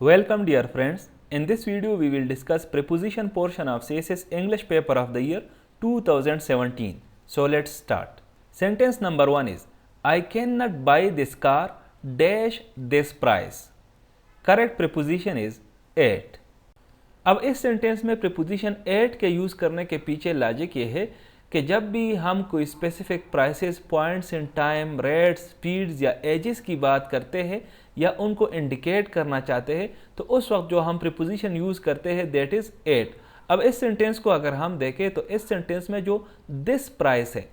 Welcome dear friends. In this video we will discuss preposition portion of CSS English paper of the year 2017. So let's start. Sentence number 1 is I cannot buy this car dash this price. Correct preposition is at. अब इस sentence में preposition at के use करने के पीछे logic ये है कि जब भी हम कोई specific prices, points in time, rates, speeds या एजेस की बात करते हैं या उनको इंडिकेट करना चाहते हैं तो उस वक्त जो हम प्रीपोजिशन यूज़ करते हैं दैट इज़ एट। अब इस सेंटेंस को अगर हम देखें तो इस सेंटेंस में जो दिस प्राइस है,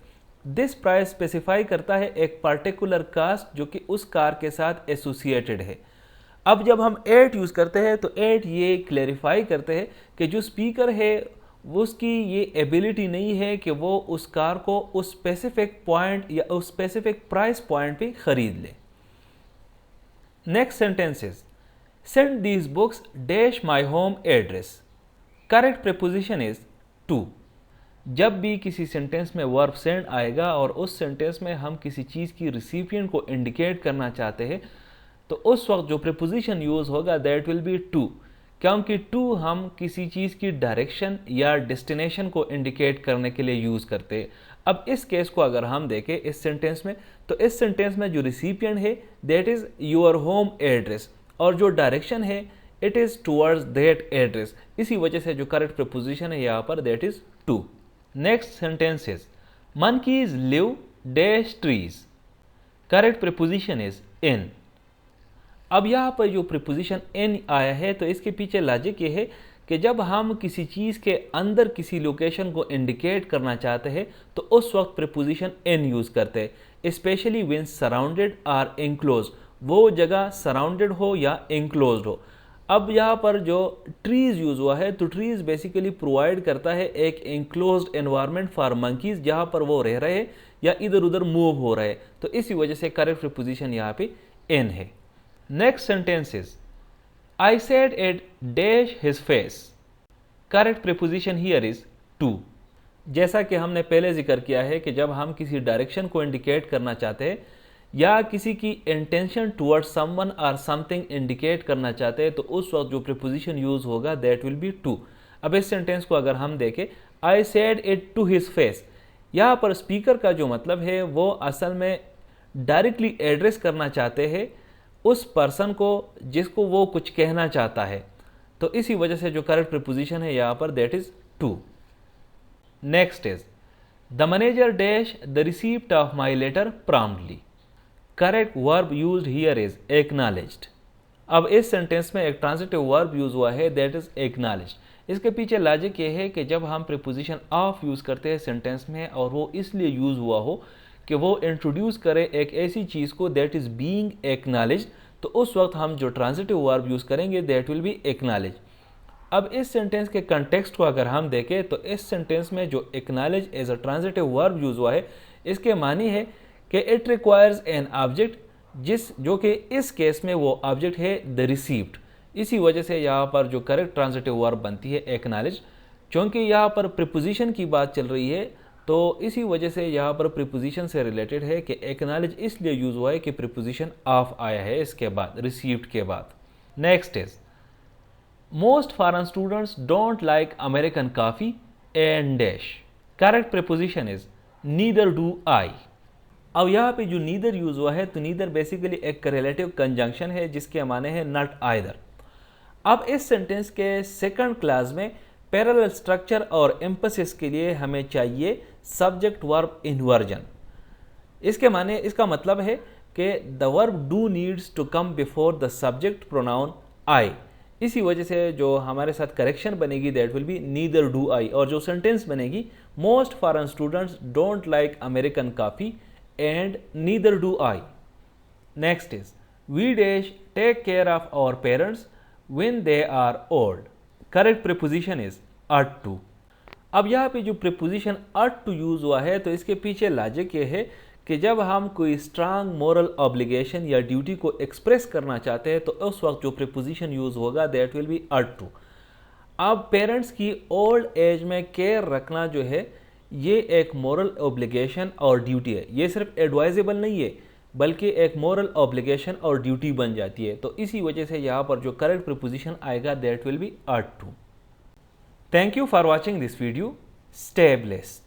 दिस प्राइस स्पेसिफाई करता है एक पर्टिकुलर कास्ट जो कि उस कार के साथ एसोसिएटेड है। अब जब हम एट यूज़ करते हैं तो एट ये क्लेरिफाई करते हैं कि जो स्पीकर है उसकी ये एबिलिटी नहीं है कि वो उस कार को उस स्पेसिफिक पॉइंट या उस स्पेसिफिक प्राइस पॉइंट पे ख़रीद ले। Next sentence is send these books dash my home address. Correct preposition is to. जब भी किसी सेंटेंस में वर्ब सेंड आएगा और उस सेंटेंस में हम किसी चीज़ की रिसिपिएंट को इंडिकेट करना चाहते हैं तो उस वक्त जो प्रीपोजिशन यूज़ होगा दैट विल बी टू, क्योंकि टू हम किसी चीज़ की डायरेक्शन या डेस्टिनेशन को इंडिकेट करने के लिए यूज़ करते हैं। अब इस केस को अगर हम देखें इस सेंटेंस में तो इस सेंटेंस में जो रिसिपिएंट है that is your home address और जो डायरेक्शन है it is towards that address. इसी वजह से जो करेक्ट प्रीपोजिशन है यहाँ पर that is to. Next sentence is monkeys live dash trees. Correct preposition is in. अब यहाँ पर जो प्रीपोजिशन इन आया है तो इसके पीछे लॉजिक ये है कि जब हम किसी चीज़ के अंदर किसी लोकेशन को इंडिकेट करना चाहते हैं तो उस वक्त प्रीपोजिशन इन यूज़ करते हैं, specially when surrounded or enclose, वो जगह सराउंडेड हो या इंक्लोज हो। अब यहाँ पर जो ट्रीज़ यूज़ हुआ है तो ट्रीज़ बेसिकली प्रोवाइड करता है एक इंक्लोज्ड एनवायरनमेंट फॉर मंकीज़ जहाँ पर वो रह रहे या इधर उधर मूव हो रहे, तो इसी वजह से करेक्ट प्रीपोजिशन यहाँ पे इन है। Next sentence is I said it dash his face. Correct preposition here is to. जैसा कि हमने पहले जिक्र किया है कि जब हम किसी डायरेक्शन को इंडिकेट करना चाहते हैं या किसी की इंटेंशन टुवर्ड्स समवन और समथिंग इंडिकेट करना चाहते हैं तो उस वक्त जो प्रीपोजिशन यूज़ होगा दैट विल बी टू। अब इस सेंटेंस को अगर हम देखें I said it to his face, यहाँ पर स्पीकर का जो मतलब है वो असल में डायरेक्टली एड्रेस करना चाहते हैं उस पर्सन को जिसको वो कुछ कहना चाहता है, तो इसी वजह से जो करेक्ट प्रीपोजिशन है यहाँ पर that is to. Next is the manager dash the receipt of my letter promptly. Correct verb used here is acknowledged. अब इस सेंटेंस में एक ट्रांजिटिव वर्ब यूज हुआ है दैट इज एक्नॉलेज्ड। इसके पीछे लॉजिक ये है कि जब हम प्रीपोजिशन ऑफ यूज करते हैं सेंटेंस में और वो इसलिए यूज हुआ हो कि वो इंट्रोड्यूस करे एक ऐसी चीज़ को दैट इज़ बीइंग एक्नॉलेज, तो उस वक्त हम जो ट्रांजिटिव वर्ब यूज़ करेंगे दैट विल बी एक्नॉलेज। अब इस सेंटेंस के कंटेक्स्ट को अगर हम देखें तो इस सेंटेंस में जो acknowledge as a transitive verb use हुआ है इसके मानी है कि इट रिक्वायर्स एन ऑब्जेक्ट जो कि इस केस में वो ऑब्जेक्ट है द रिसीव्ड। इसी वजह से यहाँ पर जो करेक्ट ट्रांजिटिव वर्ब बनती है एक्नॉलेज। क्योंकि यहाँ पर प्रीपोजिशन की बात चल रही है तो इसी वजह से यहाँ पर प्रीपोजिशन से रिलेटेड है कि एक्नॉलेज इसलिए यूज़ हुआ है कि प्रीपोजिशन ऑफ आया है इसके बाद, रिसीव्ड के बाद। Next is most foreign students don't like American coffee and dash. Correct preposition is neither do आई। अब यहाँ पे जो नीदर यूज़ हुआ है तो नीदर बेसिकली एक रिलेटिव कंजंक्शन है जिसके माने हैं नॉट आइदर। अब इस सेंटेंस के सेकंड क्लास में पैरेलल स्ट्रक्चर और एम्फसिस के लिए हमें चाहिए सब्जेक्ट वर्ब इन्वर्जन। इसका मतलब है कि the verb do needs to come before the subject pronoun I. इसी वजह से जो हमारे साथ करेक्शन बनेगी that will be neither do I और जो सेंटेंस बनेगी most foreign students don't like American coffee and neither do I. Next is we dash take care of our parents when they are old. Correct preposition is ought to। अब यहाँ पे जो preposition ought to use हुआ है तो इसके पीछे logic ये है कि जब हम कोई स्ट्रांग मोरल ऑब्लिगेशन या ड्यूटी को एक्सप्रेस करना चाहते हैं तो उस वक्त जो प्रीपोजिशन यूज़ होगा that will B ought to। अब पेरेंट्स की ओल्ड एज में केयर रखना जो है ये एक मोरल ऑब्लिगेशन और ड्यूटी है, ये सिर्फ एडवाइजेबल नहीं है बल्कि एक मोरल ऑब्लिगेशन और ड्यूटी बन जाती है। तो इसी वजह से यहाँ पर जो करेक्ट प्रीपोजिशन आएगा that will B ought to। Thank you for watching this video. Stay blessed.